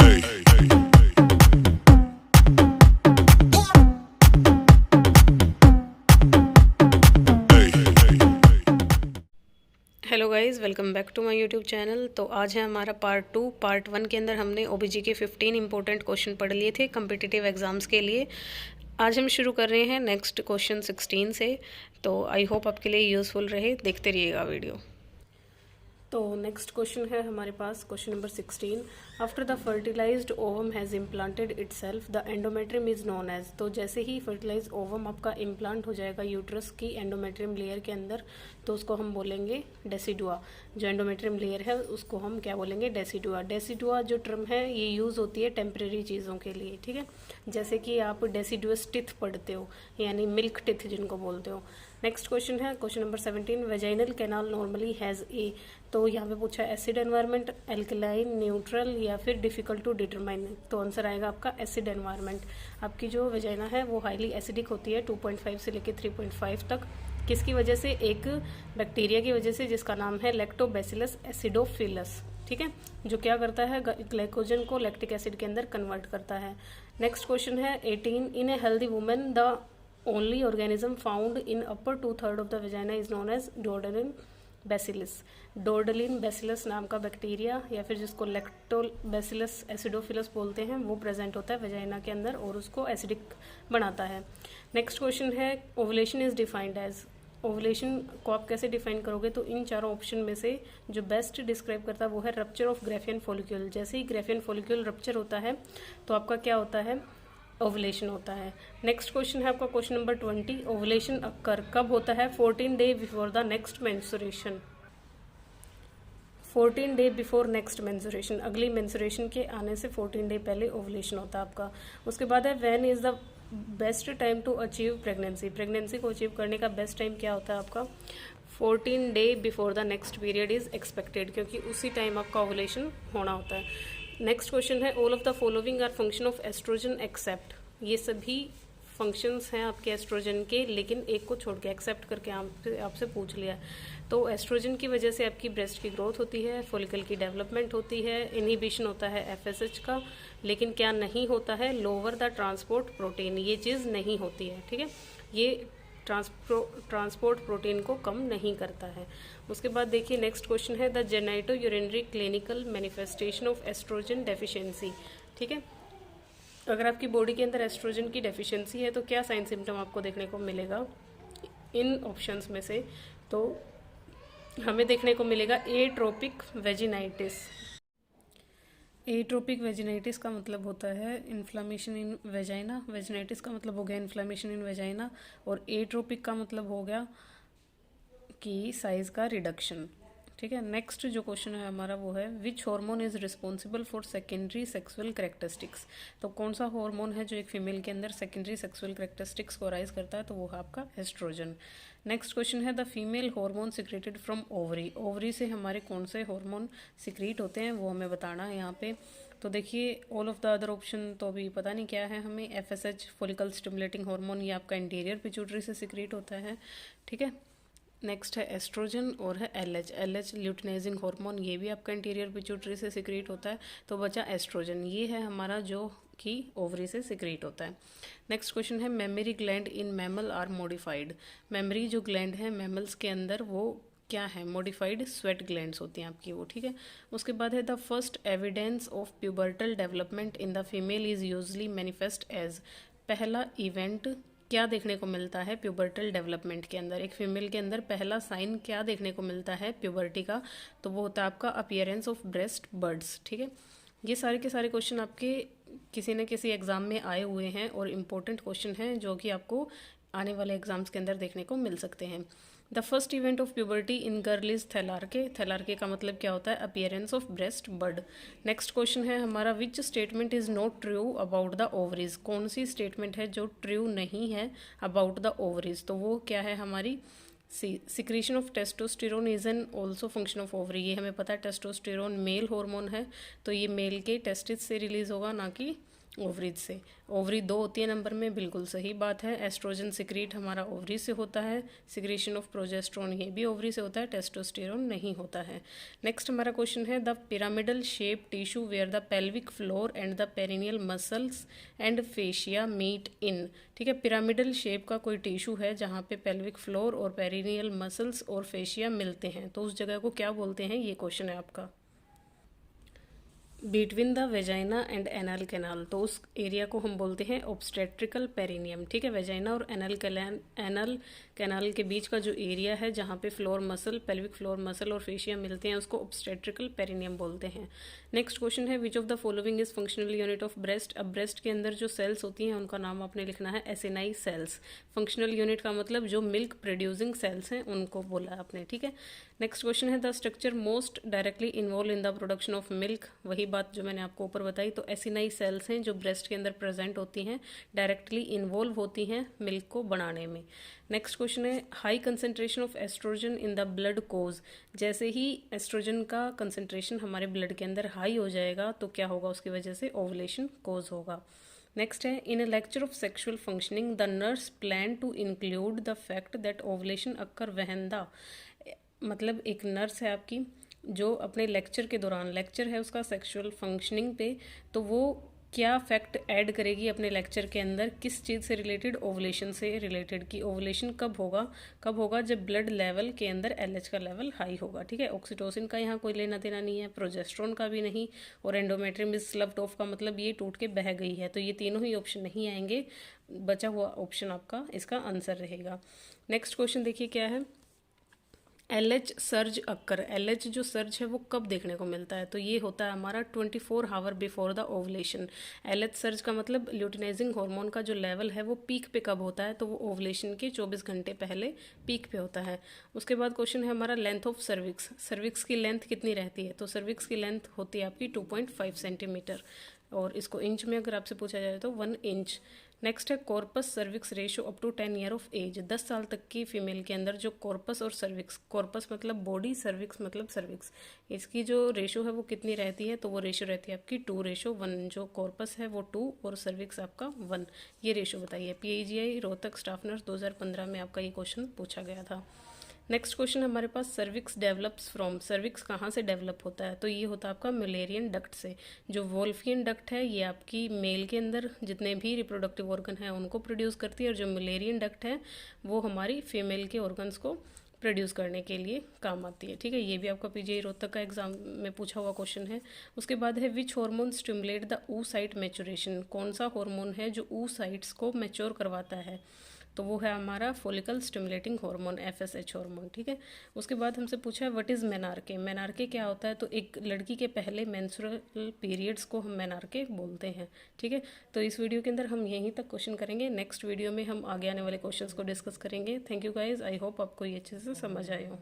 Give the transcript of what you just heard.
Hello guys, welcome back to my YouTube channel. तो आज है हमारा पार्ट 1 के अंदर हमने ओबीजी के 15 इंपॉर्टेंट क्वेश्चन पढ़ लिए थे कम्पिटिटिव एग्जाम्स के लिए। आज हम शुरू कर रहे हैं नेक्स्ट क्वेश्चन 16 से। तो आई होप आपके लिए यूज़फुल रहे, देखते रहिएगा वीडियो। तो नेक्स्ट क्वेश्चन है हमारे पास question number 16। After the fertilized ovum has implanted itself the endometrium is known as. तो जैसे ही फर्टिलाइज ओवम आपका इम्प्लांट हो जाएगा यूट्रस की एंडोमेट्रियम लेयर के अंदर, तो उसको हम बोलेंगे डेसिडुआ। जो एंडोमेट्रियम लेयर है उसको हम क्या बोलेंगे? डेसिडुआ। डेसिडुआ जो टर्म है ये यूज़ होती है टेम्परेरी चीज़ों के लिए, ठीक है। जैसे कि आप डेसिडुअस टिथ पढ़ते हो, यानी मिल्क टिथ जिनको बोलते हो। नेक्स्ट क्वेश्चन है question number 17। Vaginal canal normally has a. तो यहाँ पे पूछा एसिड एनवायरनमेंट, एल्कलाइन, न्यूट्रल या फिर डिफिकल्ट टू डिटरमाइन। तो आंसर आएगा आपका एसिड एनवायरनमेंट। आपकी जो वेजाइना है वो हाईली एसिडिक होती है 2.5 से लेकर 3.5 तक। किसकी वजह से? एक बैक्टीरिया की वजह से जिसका नाम है लैक्टोबैसिलस एसिडोफिलस, ठीक है, जो क्या करता है ग्लाइकोजन को लैक्टिक एसिड के अंदर कन्वर्ट करता है। नेक्स्ट क्वेश्चन है 18। In a healthy women the only organism found in upper 2/3 of the vagina is known as Doderlein bacillus. Doderlein bacillus नाम का बैक्टीरिया या फिर जिसको लैक्टोबैसिलस एसिडोफिलस बोलते हैं वो प्रेजेंट होता है वेजाइना के अंदर और उसको एसिडिक बनाता है। नेक्स्ट क्वेश्चन है ovulation is defined as. Ovulation को आप कैसे डिफाइन करोगे? तो इन चारों ऑप्शन में से जो बेस्ट डिस्क्राइब करता है वो है रप्चर ऑफ ग्रेफियन फॉलिक्यूल। जैसे ही ग्रेफियन फॉलिक्यूल रप्चर होता है तो आपका क्या होता है? ओवुलेशन होता है। नेक्स्ट क्वेश्चन है आपका क्वेश्चन नंबर 20। ओवुलेशन अक्कर कब होता है? 14 day before the next menstruation. 14 day before next menstruation, अगली मेंस्ट्रुएशन के आने से 14 डे पहले ओवुलेशन होता है आपका। उसके बाद है when is the best time to achieve pregnancy. Pregnancy को अचीव करने का बेस्ट टाइम क्या होता है आपका? 14 day before the next period is expected, क्योंकि उसी टाइम आपका ओवुलेशन होना होता है। नेक्स्ट क्वेश्चन है all of the following are function of estrogen except. ये सभी फंक्शंस हैं आपके एस्ट्रोजन के, लेकिन एक को छोड़ के एक्सेप्ट करके आपसे पूछ लिया। तो एस्ट्रोजन की वजह से आपकी ब्रेस्ट की ग्रोथ होती है, फॉलिकल की डेवलपमेंट होती है, इनहिबिशन होता है एफएसएच का, लेकिन क्या नहीं होता है? Lower the transport protein. ये चीज़ नहीं होती है, ठीक है। ये ट्रांसपोर्ट प्रोटीन को कम नहीं करता है। उसके बाद देखिए नेक्स्ट क्वेश्चन है the genito urinary clinical manifestation of oestrogen deficiency, ठीक है। अगर आपकी बॉडी के अंदर एस्ट्रोजन की डेफिशिएंसी है तो क्या साइन सिम्टम आपको देखने को मिलेगा? इन ऑप्शंस में से तो हमें देखने को मिलेगा एट्रोपिक वेजिनाइटिस। एट्रोपिक वेजिनाइटिस का मतलब होता है इन्फ्लामेशन इन वेजाइना। वेजिनाइटिस का मतलब हो गया इन्फ्लामेशन इन वेजाइना, और एट्रोपिक का मतलब हो गया कि साइज़ का रिडक्शन, ठीक है। नेक्स्ट जो क्वेश्चन है हमारा वो है which hormone is responsible for secondary sexual characteristics. तो कौन सा हार्मोन है जो एक फीमेल के अंदर सेकेंडरी सेक्सुअल करेक्टरिस्टिक्स को राइज करता है? तो वो है आपका एस्ट्रोजन। नेक्स्ट क्वेश्चन है the female hormone secreted from ovary. Ovary से हमारे कौन से हार्मोन सिक्रीट होते हैं वो हमें बताना है यहाँ पे। तो देखिए all of the other option तो अभी पता नहीं क्या है हमें। एफएसएच फॉलिकल स्टिमुलेटिंग हार्मोन, ये आपका इंटीरियर पिट्यूटरी से सिक्रीट होता है, ठीक है। नेक्स्ट है एस्ट्रोजन और है एलएच। एलएच ल्यूटिनाइजिंग हार्मोन, ये भी आपका इंटीरियर पिट्यूटरी से सिक्रीट होता है। तो बचा एस्ट्रोजन, ये है हमारा जो कि ओवरी से सिक्रीट होता है। नेक्स्ट क्वेश्चन है mammary gland in mammal are modified. Mammary जो ग्लैंड है मैमल्स के अंदर वो क्या है? मॉडिफाइड स्वेट ग्लैंड्स होती हैं आपकी वो, ठीक है। उसके बाद है the first evidence of pubertal development in the female is usually manifest as. पहला इवेंट क्या देखने को मिलता है प्यूबर्टल डेवलपमेंट के अंदर? एक फीमेल के अंदर पहला साइन क्या देखने को मिलता है प्यूबर्टी का? तो वो होता है आपका अपीयरेंस ऑफ ब्रेस्ट बर्ड्स, ठीक है। ये सारे के सारे क्वेश्चन आपके किसी न किसी एग्जाम में आए हुए हैं और इम्पोर्टेंट क्वेश्चन हैं जो कि आपको आने वाले एग्जाम्स के अंदर देखने को मिल सकते हैं। The first event of puberty in girl is thelarche. Thelarche का मतलब क्या होता है? Appearance of breast bud. Next question है हमारा which statement is not true about the ovaries. कौन सी स्टेटमेंट है जो ट्रू नहीं है अबाउट द ओवरीज? तो वो क्या है हमारी? Secretion of testosterone is an also function of ovary. ये हमें पता है टेस्टोस्टेरोन मेल हार्मोन है, तो ये मेल के टेस्टिस से रिलीज होगा, ना कि ओवरीज से। ओवरी 2 होती है नंबर में, बिल्कुल सही बात है। एस्ट्रोजन सिक्रीट हमारा ओवरी से होता है। सिक्रीशन ऑफ प्रोजेस्ट्रॉन ये भी ओवरी से होता है, टेस्टोस्टेरोन नहीं होता है। नेक्स्ट हमारा क्वेश्चन है the pyramidal shape tissue where the pelvic floor and the perineal muscles and fascia meet in. ठीक है, पिरामिडल शेप का कोई टिश्यू है जहाँ पे पेल्विक फ्लोर और पेरिनियल मसल्स और फेशिया मिलते हैं, तो उस जगह को क्या बोलते हैं, ये क्वेश्चन है आपका। Between the vagina and anal canal, तो उस एरिया को हम बोलते हैं ऑब्स्टेट्रिकल पेरिनियम। ठीक है, वेजाइना और एनल कैनाल के बीच का जो एरिया है जहाँ पे floor muscle, pelvic floor muscle और फेशिया मिलते हैं, उसको ऑब्स्टेट्रिकल पेरिनियम बोलते हैं। नेक्स्ट क्वेश्चन है which of the following is functional unit of breast. अब ब्रेस्ट के अंदर जो सेल्स होती हैं उनका नाम आपने लिखना है एसिनाई सेल्स। फंक्शनल यूनिट का मतलब जो मिल्क प्रोड्यूसिंग सेल्स हैं उनको बोला आपने। ठीक है, नेक्स्ट क्वेश्चन है the structure most directly involve in the production of milk. वही बात जो मैंने आपको ऊपर बताई, तो एसिनाई सेल्स हैं जो ब्रेस्ट के अंदर प्रेजेंट होती हैं, डायरेक्टली इन्वॉल्व होती हैं मिल्क को बनाने में। नेक्स्ट क्वेश्चन है high concentration of estrogen in the blood cause. जैसे ही एस्ट्रोजन का कंसेंट्रेशन हमारे ब्लड के अंदर हाई हो जाएगा तो क्या होगा, उसकी वजह से ओवुलेशन कोज होगा। नेक्स्ट है in a lecture of sexual functioning the nurse plan to include the fact that ovulation occur when the, मतलब एक नर्स है आपकी जो अपने लेक्चर के दौरान, लेक्चर है उसका सेक्सुअल फंक्शनिंग पे, तो वो क्या फैक्ट ऐड करेगी अपने लेक्चर के अंदर, किस चीज़ से रिलेटेड, ओवुलेशन से रिलेटेड। कि ओवुलेशन कब होगा जब ब्लड लेवल के अंदर एलएच का लेवल हाई होगा। ठीक है, ऑक्सीटोसिन का यहाँ कोई लेना देना नहीं है, प्रोजेस्ट्रॉन का भी नहीं, और एंडोमेट्रियम इज स्लव्ड ऑफ का मतलब ये टूट के बह गई है, तो ये तीनों ही ऑप्शन नहीं आएंगे, बचा हुआ ऑप्शन आपका इसका आंसर रहेगा। नेक्स्ट क्वेश्चन देखिए क्या है, एलएच सर्ज अक्कर। एलएच जो सर्ज है वो कब देखने को मिलता है, तो ये होता है हमारा 24 hour before the ovulation. LH surge का मतलब ल्यूटिनाइजिंग हार्मोन का जो लेवल है वो पीक पे कब होता है, तो वो ओवुलेशन के 24 घंटे पहले पीक पे होता है। उसके बाद क्वेश्चन है हमारा लेंथ ऑफ सर्विक्स। सर्विक्स की लेंथ कितनी रहती है, तो सर्विक्स की लेंथ होती है आपकी 2.5 सेंटीमीटर, और इसको इंच में अगर आपसे पूछा जाए तो 1 इंच। नेक्स्ट है corpus cervix ratio up to 10 year of age. 10 साल तक की फीमेल के अंदर जो कॉर्पस और सर्विक्स, कॉर्पस मतलब बॉडी, सर्विक्स मतलब सर्विक्स, इसकी जो रेशो है वो कितनी रहती है, तो वो रेशो रहती है आपकी 2:1। जो कॉर्पस है वो 2 और सर्विक्स आपका 1, ये रेशो बताइए। PGI रोहतक स्टाफ नर्स 2015 में आपका ये क्वेश्चन पूछा गया था। नेक्स्ट क्वेश्चन हमारे पास सर्विक्स डेवलप्स फ्रॉम। सर्विक्स कहाँ से डेवलप होता है, तो ये होता है आपका मुलेरियन डक्ट से। जो वोल्फियन डक्ट है ये आपकी मेल के अंदर जितने भी रिप्रोडक्टिव ऑर्गन है उनको प्रोड्यूस करती है, और जो मुलेरियन डक्ट है वो हमारी फीमेल के ऑर्गन्स को प्रोड्यूस करने के लिए काम आती है। ठीक है, ये भी आपका PGI रोहतक का एग्जाम में पूछा हुआ क्वेश्चन है। उसके बाद है which hormone stimulate the oocyte maturation. कौन सा हार्मोन है जो oocytes को मैच्योर करवाता है, तो वो है हमारा follicle stimulating hormone, FSH hormone. ठीक है, उसके बाद हमसे पूछा है व्हाट इज़ मेनार्के। मेनार्के क्या होता है, तो एक लड़की के पहले मेंस्ट्रुअल पीरियड्स को हम मेनार्के बोलते हैं। ठीक है, तो इस वीडियो के अंदर हम यहीं तक क्वेश्चन करेंगे, नेक्स्ट वीडियो में हम आगे आने वाले क्वेश्चंस को डिस्कस करेंगे। Thank you guys, I hope आपको ये अच्छे से समझ आए हो।